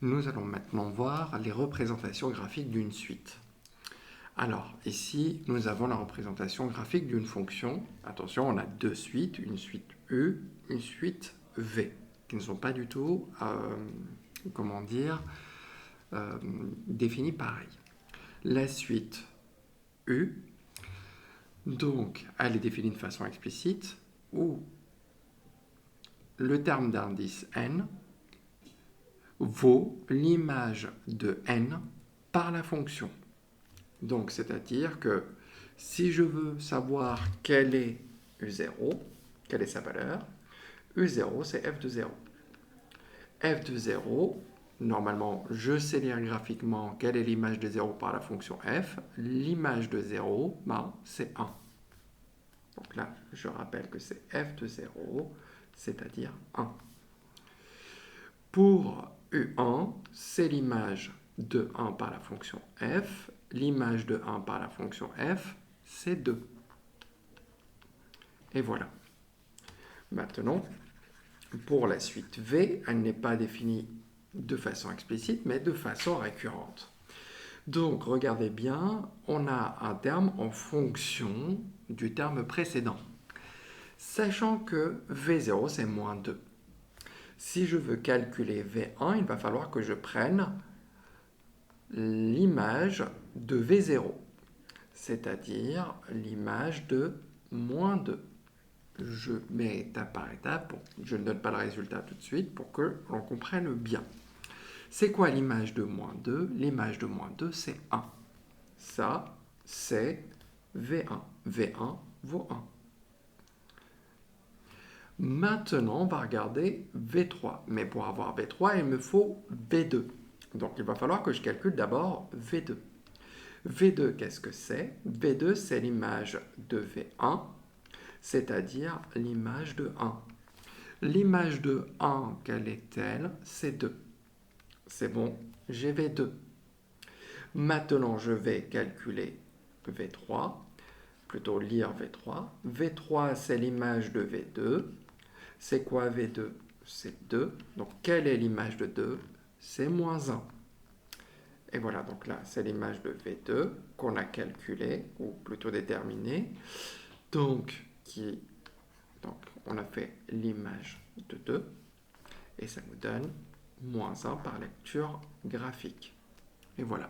Nous allons maintenant voir les représentations graphiques d'une suite. Alors, ici, nous avons la représentation graphique d'une fonction. Attention, on a deux suites, une suite U, une suite V, qui ne sont pas du tout, définies pareil. La suite U, donc, elle est définie de façon explicite, où le terme d'indice n vaut l'image de n par la fonction. Donc, c'est-à-dire que si je veux savoir quel est U0, quelle est sa valeur, U0 c'est f de 0. F de 0, normalement, je sais lire graphiquement quelle est l'image de 0 par la fonction f. L'image de 0, c'est 1. Donc là, je rappelle que c'est f de 0, c'est-à-dire 1. Pour U1, c'est l'image de 1 par la fonction f. L'image de 1 par la fonction f, c'est 2. Et voilà. Maintenant, pour la suite V, elle n'est pas définie de façon explicite, mais de façon récurrente. Donc, regardez bien, on a un terme en fonction du terme précédent. Sachant que V0, c'est moins 2. Si je veux calculer V1, il va falloir que je prenne l'image de V0, c'est-à-dire l'image de moins 2. Je mets étape par étape, je ne donne pas le résultat tout de suite pour que l'on comprenne bien. C'est quoi l'image de moins 2? L'image de moins 2, c'est 1. Ça, c'est V1. V1 vaut 1. Maintenant, on va regarder V3. Mais pour avoir V3, il me faut V2. Donc, il va falloir que je calcule d'abord V2. V2, qu'est-ce que c'est? V2, c'est l'image de V1, c'est-à-dire l'image de 1. L'image de 1, quelle est-elle? C'est 2. C'est bon, j'ai V2. Maintenant, je vais calculer V3, plutôt lire V3. V3, c'est l'image de V2. C'est quoi V2? C'est 2. Donc, quelle est l'image de 2? C'est moins 1. Et voilà, donc là, c'est l'image de V2 qu'on a calculée, ou plutôt déterminée. Donc, on a fait l'image de 2, et ça nous donne moins 1 par lecture graphique. Et voilà.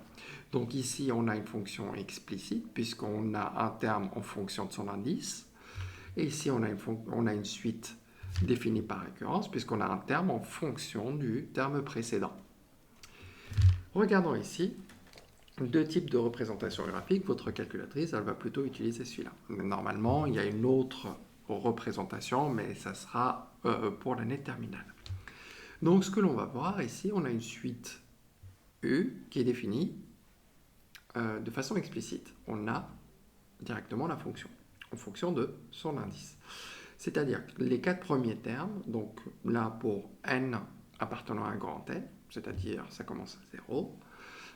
Donc ici, on a une fonction explicite, puisqu'on a un terme en fonction de son indice. Et ici, on a une suite définie par récurrence, puisqu'on a un terme en fonction du terme précédent. Regardons ici, deux types de représentation graphique. Votre calculatrice, elle va plutôt utiliser celui-là. Normalement, il y a une autre représentation, mais ça sera pour l'année terminale. Donc, ce que l'on va voir ici, on a une suite U qui est définie de façon explicite. On a directement la fonction, en fonction de son indice. C'est-à-dire les quatre premiers termes, donc là pour n appartenant à un grand N, c'est-à-dire ça commence à 0.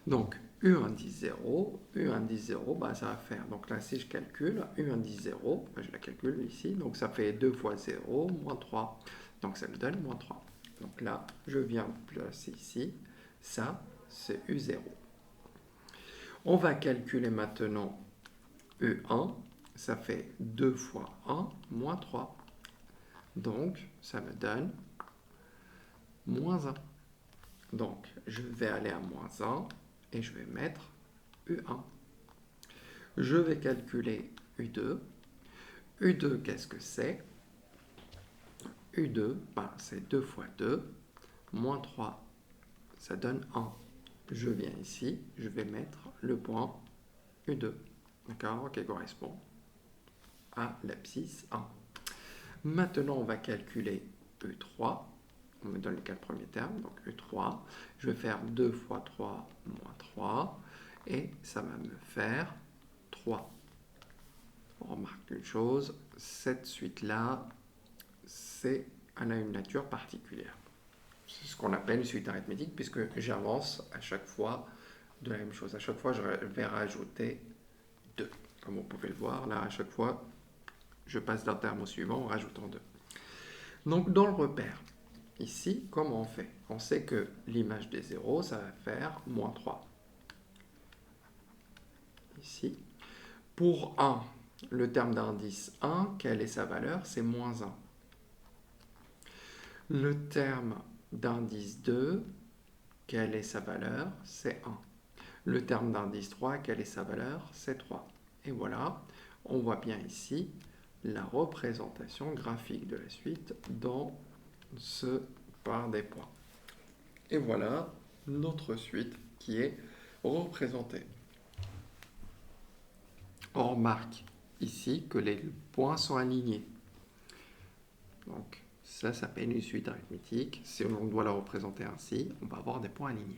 Donc U indice 0, U indice 0, ça va faire, donc là si je calcule, U indice 0, je la calcule ici, donc ça fait 2 fois 0, moins 3, donc ça me donne moins 3. Donc là, je viens placer ici, ça c'est U0. On va calculer maintenant U1, ça fait 2 fois 1, moins 3. Donc, ça me donne moins 1. Donc, je vais aller à moins 1 et je vais mettre U1. Je vais calculer U2. U2, qu'est-ce que c'est? U2, c'est 2 fois 2, moins 3, ça donne 1. Je viens ici, je vais mettre le point U2, d'accord, qui correspond à l'abscisse 1. Maintenant, on va calculer E3. On me donne les quatre premiers termes, donc E3. Je vais faire 2 fois 3 moins 3. Et ça va me faire 3. On remarque une chose, cette suite-là, elle a une nature particulière. C'est ce qu'on appelle une suite arithmétique, puisque j'avance à chaque fois de la même chose. À chaque fois, je vais rajouter 2. Comme vous pouvez le voir, là, à chaque fois, je passe d'un terme au suivant en rajoutant 2. Donc, dans le repère, ici, comment on fait? On sait que l'image des zéros, ça va faire moins 3. Ici. Pour 1, le terme d'indice 1, quelle est sa valeur? C'est moins 1. Le terme d'indice 2, quelle est sa valeur? C'est 1. Le terme d'indice 3, quelle est sa valeur? C'est 3. Et voilà, on voit bien ici la représentation graphique de la suite dans ce par des points. Et voilà notre suite qui est représentée. On remarque ici que les points sont alignés. Donc ça s'appelle une suite arithmétique. Si on doit la représenter ainsi, on va avoir des points alignés.